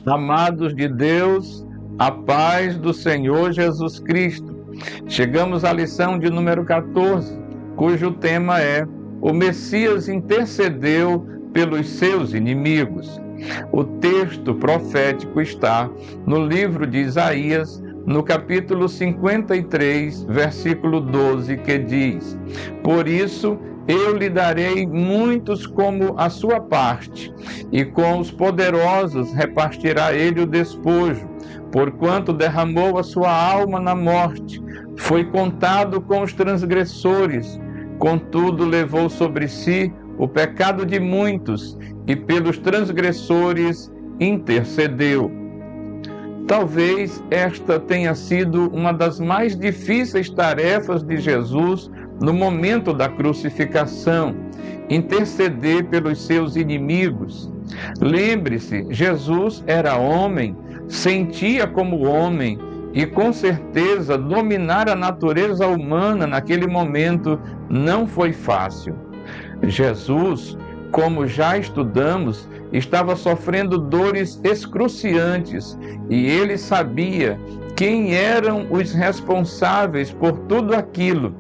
Amados de Deus, a paz do Senhor Jesus Cristo. Chegamos à lição de número 14, cujo tema é: o Messias intercedeu pelos seus inimigos. O texto profético está no livro de Isaías, no capítulo 53, versículo 12, que diz: por isso eu lhe darei muitos como a sua parte, e com os poderosos repartirá ele o despojo, porquanto derramou a sua alma na morte, foi contado com os transgressores, contudo levou sobre si o pecado de muitos, e pelos transgressores intercedeu. Talvez esta tenha sido uma das mais difíceis tarefas de Jesus no momento da crucificação, interceder pelos seus inimigos. Lembre-se, Jesus era homem, sentia como homem, e com certeza dominar a natureza humana naquele momento não foi fácil. Jesus, como já estudamos, estava sofrendo dores excruciantes, e ele sabia quem eram os responsáveis por tudo aquilo.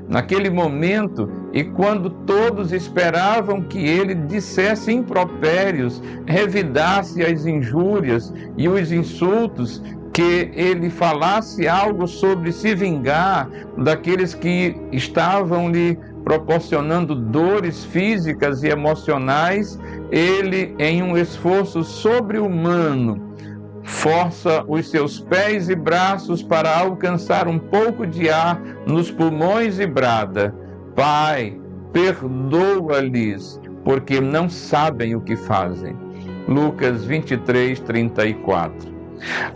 Naquele momento, e quando todos esperavam que ele dissesse impropérios, revidasse as injúrias e os insultos, que ele falasse algo sobre se vingar daqueles que estavam lhe proporcionando dores físicas e emocionais, ele, em um esforço sobre-humano, força os seus pés e braços para alcançar um pouco de ar nos pulmões e brada: Pai, perdoa-lhes, porque não sabem o que fazem. Lucas 23, 34.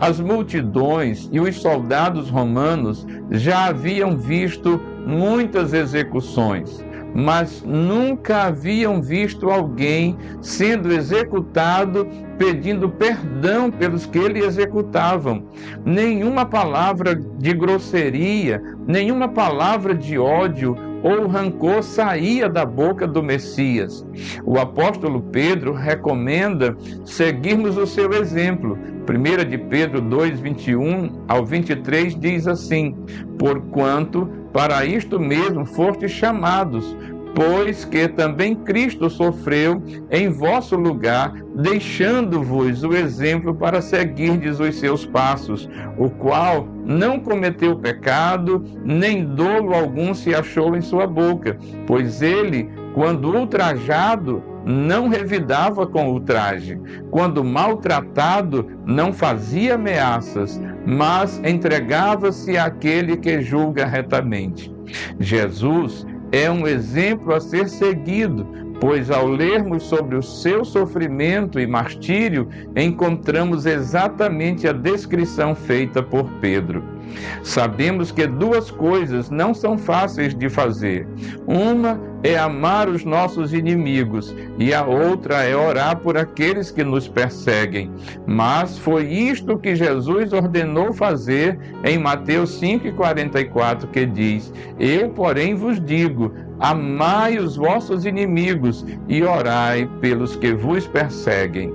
As multidões e os soldados romanos já haviam visto muitas execuções, mas nunca haviam visto alguém sendo executado pedindo perdão pelos que ele executavam. Nenhuma palavra de grosseria, nenhuma palavra de ódio ou rancor saía da boca do Messias. O apóstolo Pedro recomenda seguirmos o seu exemplo. 1 de Pedro 2, 21 ao 23 diz assim: porquanto para isto mesmo fostes chamados, pois que também Cristo sofreu em vosso lugar, deixando-vos o exemplo para seguirdes os seus passos, o qual não cometeu pecado, nem dolo algum se achou em sua boca, pois ele, quando ultrajado, não revidava com ultraje, quando maltratado, não fazia ameaças, mas entregava-se àquele que julga retamente. Jesus é um exemplo a ser seguido, pois ao lermos sobre o seu sofrimento e martírio, encontramos exatamente a descrição feita por Pedro. Sabemos que duas coisas não são fáceis de fazer. Uma é amar os nossos inimigos e a outra é orar por aqueles que nos perseguem. Mas foi isto que Jesus ordenou fazer em Mateus 5,44, que diz: eu, porém, vos digo, amai os vossos inimigos e orai pelos que vos perseguem.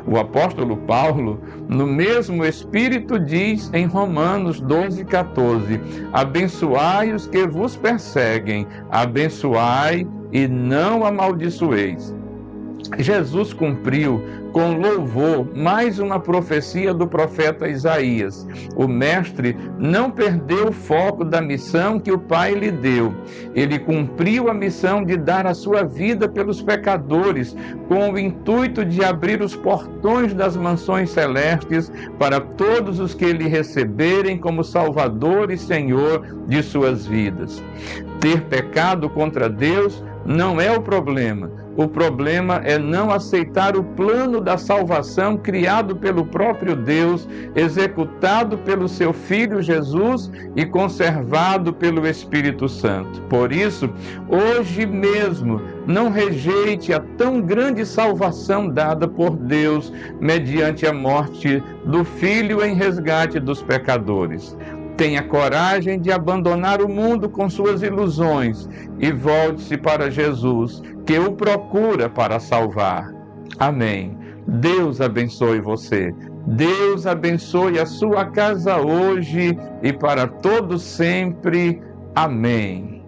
O apóstolo Paulo, no mesmo espírito, diz em Romanos 12,14: abençoai os que vos perseguem, abençoai e não amaldiçoeis. Jesus cumpriu com louvor mais uma profecia do profeta Isaías. O mestre não perdeu o foco da missão que o Pai lhe deu. Ele cumpriu a missão de dar a sua vida pelos pecadores, com o intuito de abrir os portões das mansões celestes para todos os que lhe receberem como Salvador e Senhor de suas vidas. Ter pecado contra Deus não é o problema. O problema é não aceitar o plano da salvação criado pelo próprio Deus, executado pelo seu Filho Jesus e conservado pelo Espírito Santo. Por isso, hoje mesmo, não rejeite a tão grande salvação dada por Deus mediante a morte do Filho em resgate dos pecadores. Tenha coragem de abandonar o mundo com suas ilusões e volte-se para Jesus, que o procura para salvar. Amém. Deus abençoe você. Deus abençoe a sua casa hoje e para todo sempre. Amém.